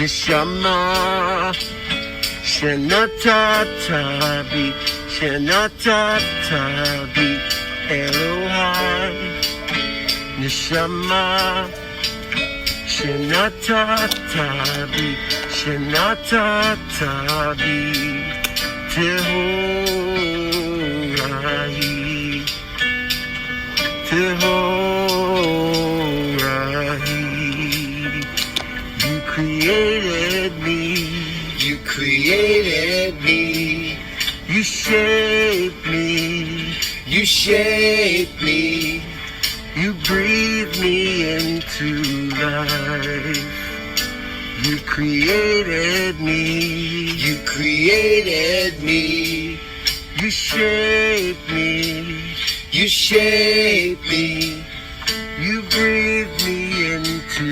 נשמה שנתת בי, שנתת בי, אלוהי. נשמה שנתת בי, שנתת בי, טהורה היא, טהורה היא. You created me, you created me, you shaped me, you shaped me, you breathed me into life. You created me, you created me, you shaped me, you shaped me, you breathed me into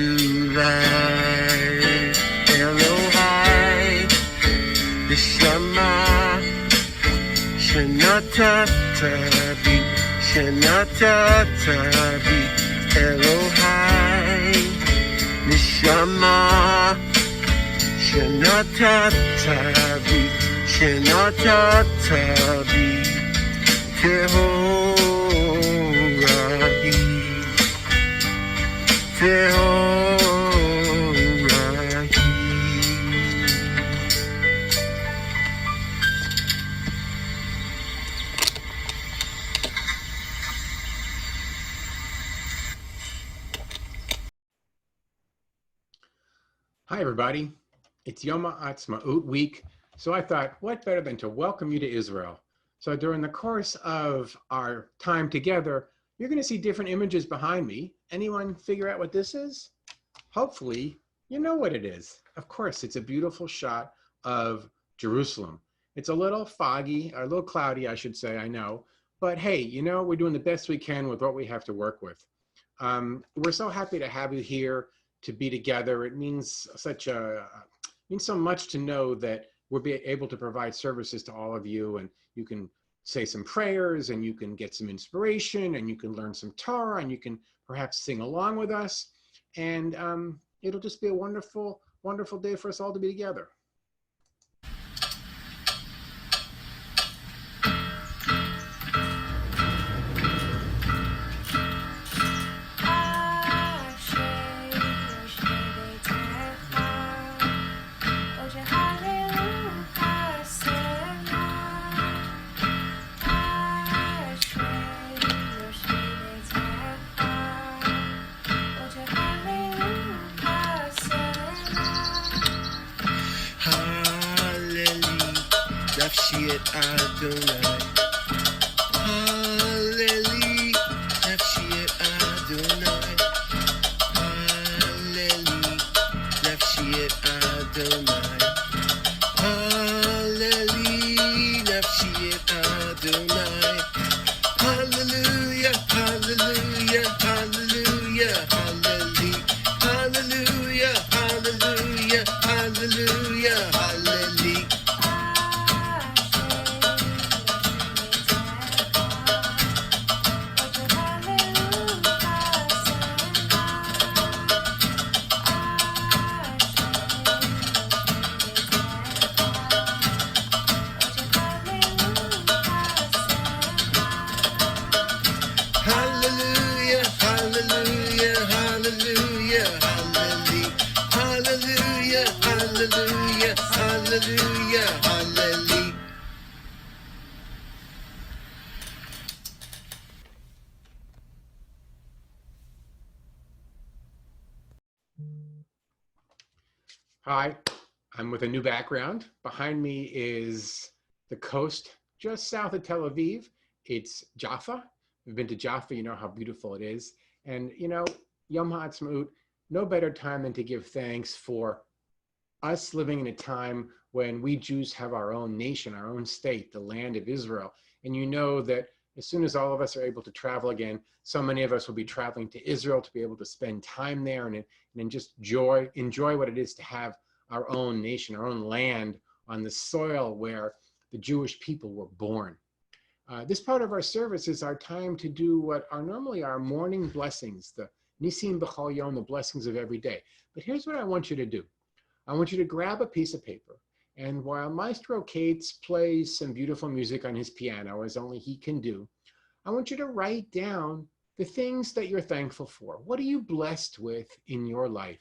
life. Elohai, Neshama, Shenatata bi, Shenatata bi, Elohai. Neshama, Shenatata bi, Shenatata bi, Tehora hi, Tehora hi. Hi, everybody. It's Yom HaAtzmaut week, so I thought, what better than to welcome you to Israel? So during the course of our time together, you're going to see different images behind me. Anyone figure out what this is? Hopefully, you know what it is. Of course, it's a beautiful shot of Jerusalem. It's a little foggy, or a little cloudy, I should say, I know. But hey, you know, we're doing the best we can with what we have to work with. We're so happy to have you here, to be together. It means so much to know that we'll be able to provide services to all of you, and you can say some prayers, and you can get some inspiration, and you can learn some Torah, and you can perhaps sing along with us, and it'll just be a wonderful, wonderful day for us all to be together. נפשי את אדוני, הללי, נפשי את אדוני, הללי, נפשי את אדוני, הללי, נפשי את אדוני, הללויה, הללויה, הללויה, הללי, הללויה, הללויה, הללויה, הללי. Hi, I'm with a new background. Behind me is the coast just south of Tel Aviv. It's Jaffa. If you've been to Jaffa, you know how beautiful it is. And you know, Yom HaAtzmaut, no better time than to give thanks for us living in a time when we Jews have our own nation, our own state, the land of Israel. And you know that as soon as all of us are able to travel again, so many of us will be traveling to Israel to be able to spend time there and just enjoy what it is to have our own nation, our own land on the soil where the Jewish people were born. This part of our service is our time to do what are normally our morning blessings, the Nisim B'chol Yom, the blessings of every day. But here's what I want you to do. I want you to grab a piece of paper. And while Maestro Kates plays some beautiful music on his piano, as only he can do, I want you to write down the things that you're thankful for. What are you blessed with in your life?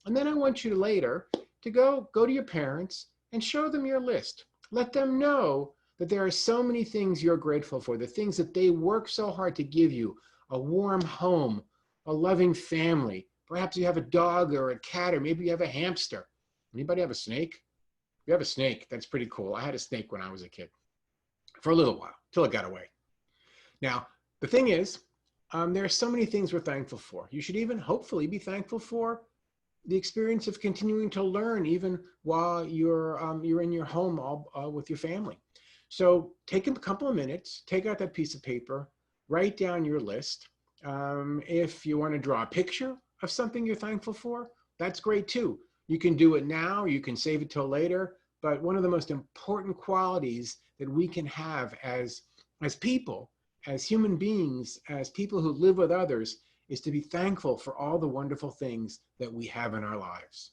And then I want you later to go to your parents and show them your list. Let them know that there are so many things you're grateful for, the things that they work so hard to give you: a warm home, a loving family. Perhaps you have a dog or a cat, or maybe you have a hamster. Anybody have a snake? If you have a snake, that's pretty cool. I had a snake when I was a kid for a little while, till it got away. Now, the thing is, there are so many things we're thankful for. You should even hopefully be thankful for the experience of continuing to learn even while you're in your home with your family. So take a couple of minutes, take out that piece of paper, write down your list. If you want to draw a picture of something you're thankful for, that's great too. You can do it now, you can save it till later, but one of the most important qualities that we can have as people, as human beings, as people who live with others, is to be thankful for all the wonderful things that we have in our lives.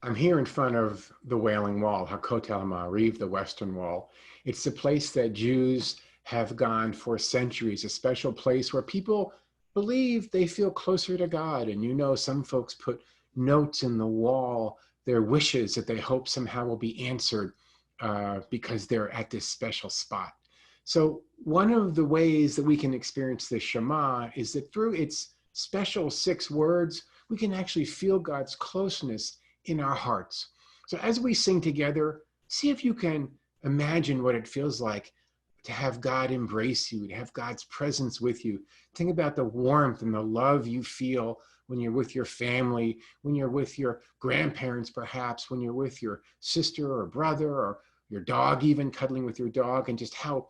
I'm here in front of the Wailing Wall, Hakotel Ma'ariv, the Western Wall. It's a place that Jews have gone for centuries, a special place where people believe they feel closer to God. And you know, some folks put notes in the wall, their wishes that they hope somehow will be answered because they're at this special spot. So one of the ways that we can experience the Shema is that through its special 6 words, we can actually feel God's closeness in our hearts. So as we sing together, see if you can imagine what it feels like to have God embrace you, to have God's presence with you. Think about the warmth and the love you feel when you're with your family, when you're with your grandparents, perhaps, when you're with your sister or brother or your dog, even cuddling with your dog, and just how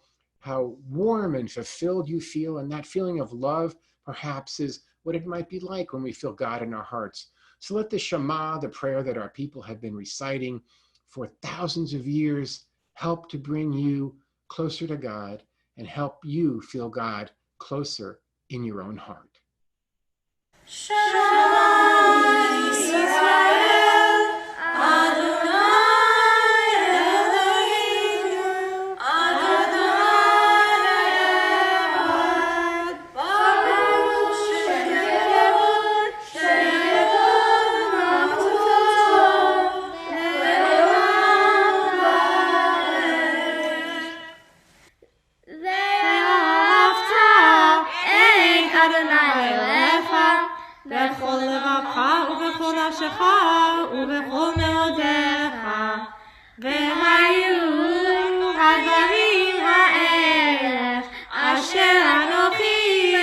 warm and fulfilled you feel. And that feeling of love, perhaps, is what it might be like when we feel God in our hearts. So let the Shema, the prayer that our people have been reciting for thousands of years, help to bring you closer to God and help you feel God closer in your own heart. Shema Yisrael, Adonai Eloheinu, Adonai Echad, Baruch Shekevod, Shekevod Malchuto, Le'olam Va'ed. Ve'ahavta et Adonai Elecha בכל לבבך ובכל נפשך ובכל מאודיך. והיו הדברים האלה אשר אנוכי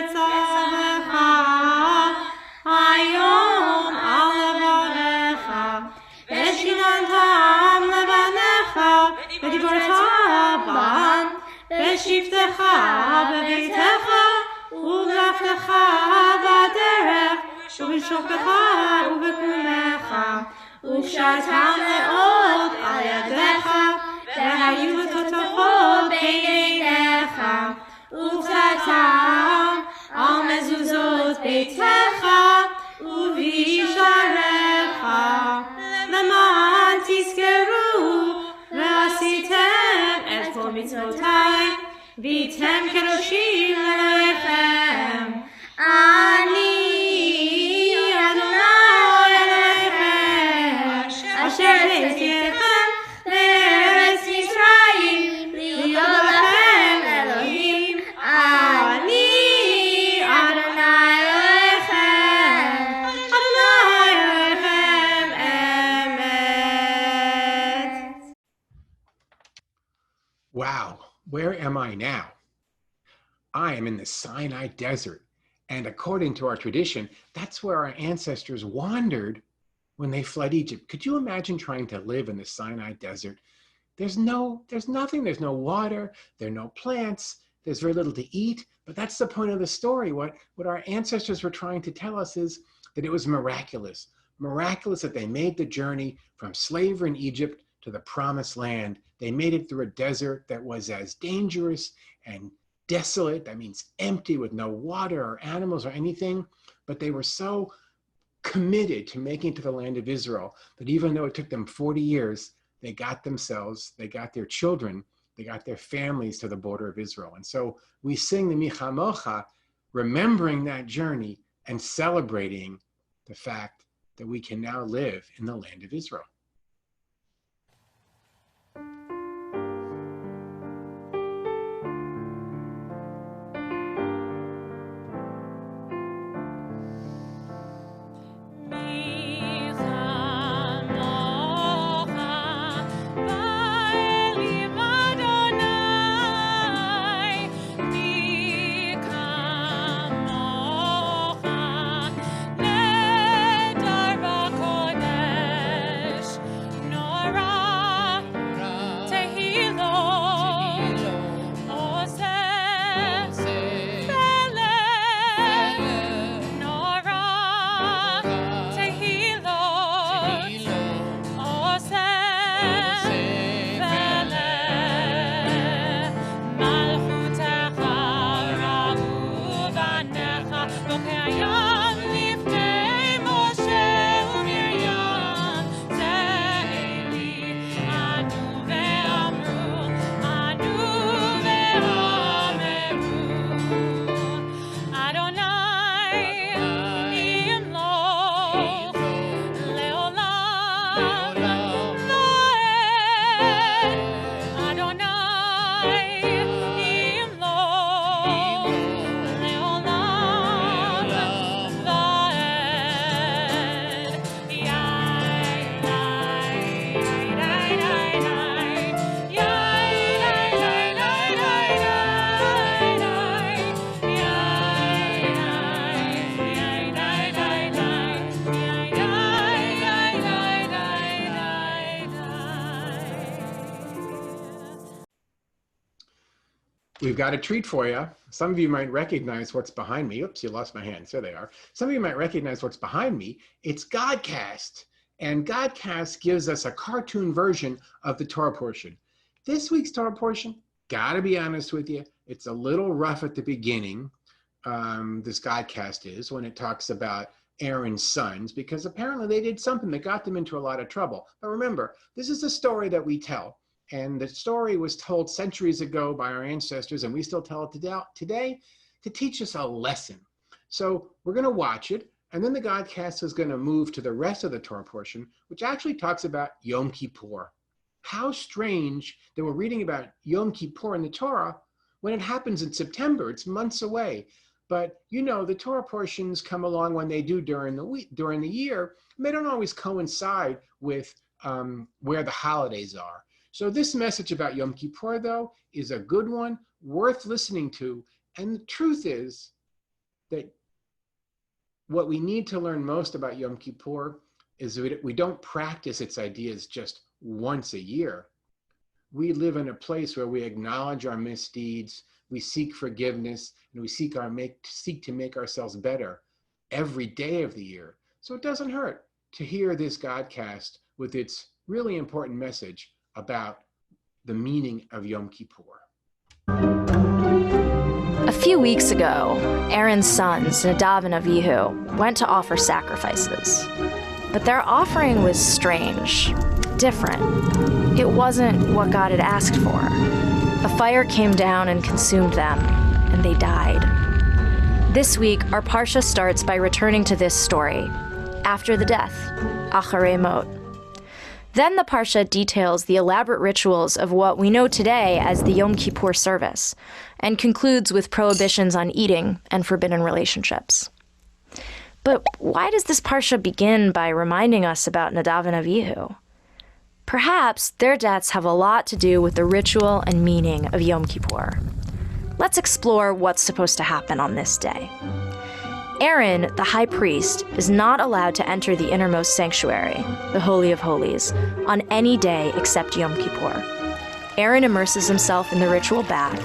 מצווך היום על לבבך, ושיננתם לבניך ודיברת בם בשבתך בביתך ובלכתך בדרך ובשוכבך ובקומך, ופשטם מאוד על ידיך, והיו תותפות בין עיניך, ופתתם על מזוזות ביתך ובשעריך, למען תזכרו ועשיתם את כל מצוותיי, והייתם קדושים לאלוהיכם. אני אדוני אלוהיכם, אשר הבאתיכם לארץ מצרים, להיות לכם אלוהים. אני אדוני אלוהיכם, אדוני אלוהיכם אמת. Wow, where am I now? I am in the Sinai desert. And according to our tradition, that's where our ancestors wandered when they fled Egypt. Could you imagine trying to live in the Sinai desert? There's nothing, there's no water, there are no plants, there's very little to eat, but that's the point of the story. What our ancestors were trying to tell us is that it was miraculous that they made the journey from slavery in Egypt to the promised land. They made it through a desert that was as dangerous and desolate, that means empty with no water or animals or anything, but they were so committed to making it to the land of Israel that even though it took them 40 years, they got their children, they got their families to the border of Israel. And so we sing the Michamocha, remembering that journey and celebrating the fact that we can now live in the land of Israel. We've got a treat for you. Some of you might recognize what's behind me. Oops, you lost my hands. There they are. Some of you might recognize what's behind me. It's Godcast. And Godcast gives us a cartoon version of the Torah portion. This week's Torah portion, gotta be honest with you, it's a little rough at the beginning. This Godcast is when it talks about Aaron's sons, because apparently they did something that got them into a lot of trouble. But remember, this is a story that we tell. And the story was told centuries ago by our ancestors, and we still tell it today to teach us a lesson. So we're going to watch it, and then the Godcast is going to move to the rest of the Torah portion, which actually talks about Yom Kippur. How strange that we're reading about Yom Kippur in the Torah when it happens in September. It's months away. But you know, the Torah portions come along when they do during the year, and they don't always coincide with where the holidays are. So this message about Yom Kippur, though, is a good one, worth listening to. And the truth is that what we need to learn most about Yom Kippur is that we don't practice its ideas just once a year. We live in a place where we acknowledge our misdeeds, we seek forgiveness, and we seek to make ourselves better every day of the year. So it doesn't hurt to hear this Godcast with its really important message about the meaning of Yom Kippur. A few weeks ago, Aaron's sons, Nadav and Avihu, went to offer sacrifices. But their offering was strange, different. It wasn't what God had asked for. A fire came down and consumed them, and they died. This week, our Parsha starts by returning to this story, after the death, Acharei Mot. Then the Parsha details the elaborate rituals of what we know today as the Yom Kippur service, and concludes with prohibitions on eating and forbidden relationships. But why does this Parsha begin by reminding us about Nadav and Avihu? Perhaps their deaths have a lot to do with the ritual and meaning of Yom Kippur. Let's explore what's supposed to happen on this day. Aaron, the high priest, is not allowed to enter the innermost sanctuary, the Holy of Holies, on any day except Yom Kippur. Aaron immerses himself in the ritual bath.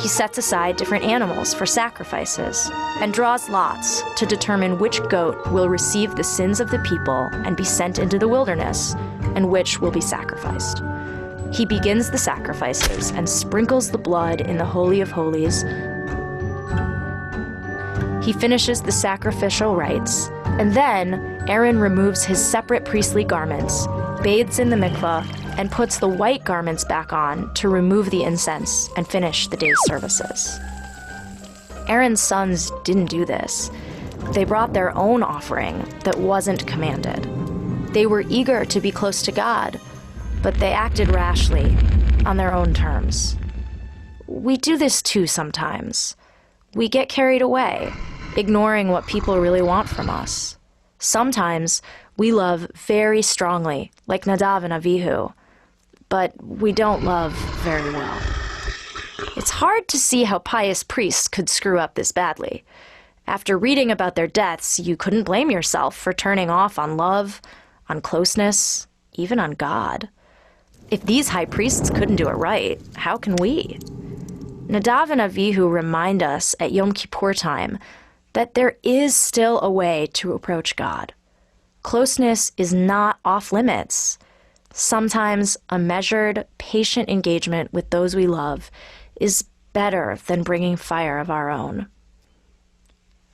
He sets aside different animals for sacrifices and draws lots to determine which goat will receive the sins of the people and be sent into the wilderness, and which will be sacrificed. He begins the sacrifices and sprinkles the blood in the Holy of Holies. He finishes the sacrificial rites, and then Aaron removes his separate priestly garments, bathes in the mikvah, and puts the white garments back on to remove the incense and finish the day's services. Aaron's sons didn't do this. They brought their own offering that wasn't commanded. They were eager to be close to God, but they acted rashly on their own terms. We do this too sometimes. We get carried away, ignoring what people really want from us. Sometimes we love very strongly, like Nadav and Avihu, but we don't love very well. It's hard to see how pious priests could screw up this badly. After reading about their deaths, you couldn't blame yourself for turning off on love, on closeness, even on God. If these high priests couldn't do it right, how can we? Nadav and Avihu remind us at Yom Kippur time that there is still a way to approach God. Closeness is not off limits. Sometimes a measured, patient engagement with those we love is better than bringing fire of our own.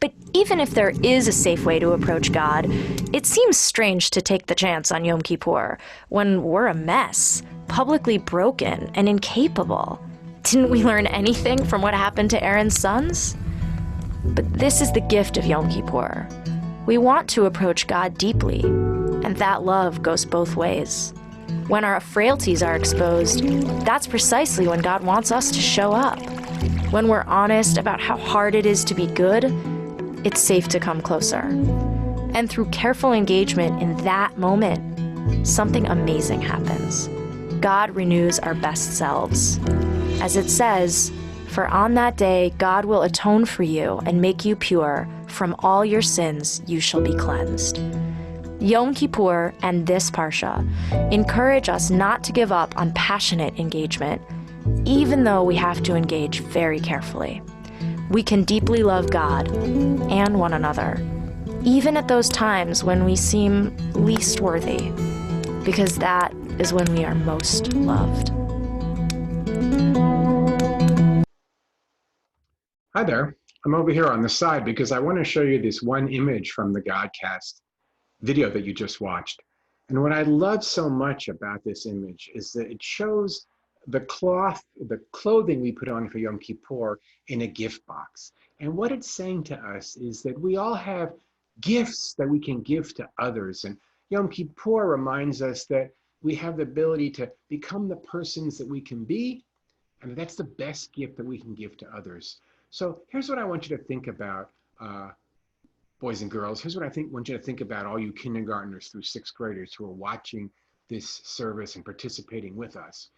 But even if there is a safe way to approach God, it seems strange to take the chance on Yom Kippur when we're a mess, publicly broken and incapable. Didn't we learn anything from what happened to Aaron's sons? But this is the gift of Yom Kippur. We want to approach God deeply, and that love goes both ways. When our frailties are exposed, that's precisely when God wants us to show up. When we're honest about how hard it is to be good, it's safe to come closer. And through careful engagement in that moment, something amazing happens. God renews our best selves. As it says, "For on that day God will atone for you and make you pure. From all your sins you shall be cleansed." Yom Kippur and this Parsha encourage us not to give up on passionate engagement, even though we have to engage very carefully. We can deeply love God and one another, even at those times when we seem least worthy, because that is when we are most loved. Hi there. I'm over here on the side because I want to show you this one image from the Godcast video that you just watched. And what I love so much about this image is that it shows the clothing we put on for Yom Kippur in a gift box. And what it's saying to us is that we all have gifts that we can give to others. And Yom Kippur reminds us that we have the ability to become the persons that we can be. And that's the best gift that we can give to others. So here's what I want you to think about, boys and girls. Here's what I want you to think about, all you kindergartners through sixth graders who are watching this service and participating with us.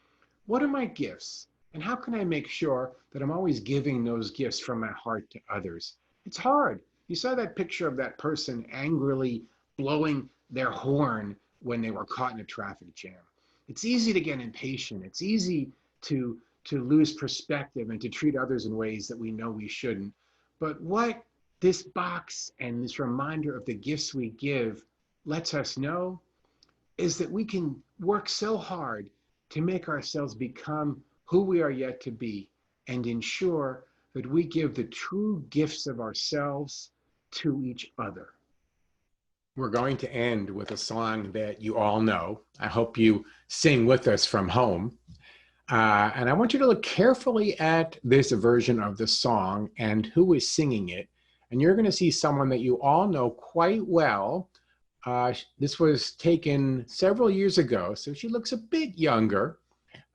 What are my gifts? And how can I make sure that I'm always giving those gifts from my heart to others? It's hard. You saw that picture of that person angrily blowing their horn when they were caught in a traffic jam. It's easy to get impatient. It's easy to lose perspective and to treat others in ways that we know we shouldn't. But what this box and this reminder of the gifts we give lets us know is that we can work so hard to make ourselves become who we are yet to be and ensure that we give the true gifts of ourselves to each other. We're going to end with a song that you all know. I hope you sing with us from home. And I want you to look carefully at this version of the song and who is singing it. And you're going to see someone that you all know quite well. This was taken several years ago, so she looks a bit younger.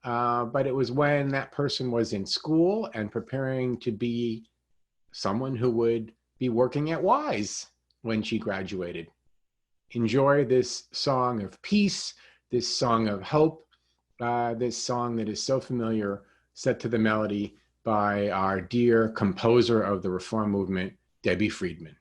But it was when that person was in school and preparing to be someone who would be working at Wise when she graduated. Enjoy this song of peace, this song of hope, this song that is so familiar, set to the melody by our dear composer of the Reform movement, Debbie Friedman.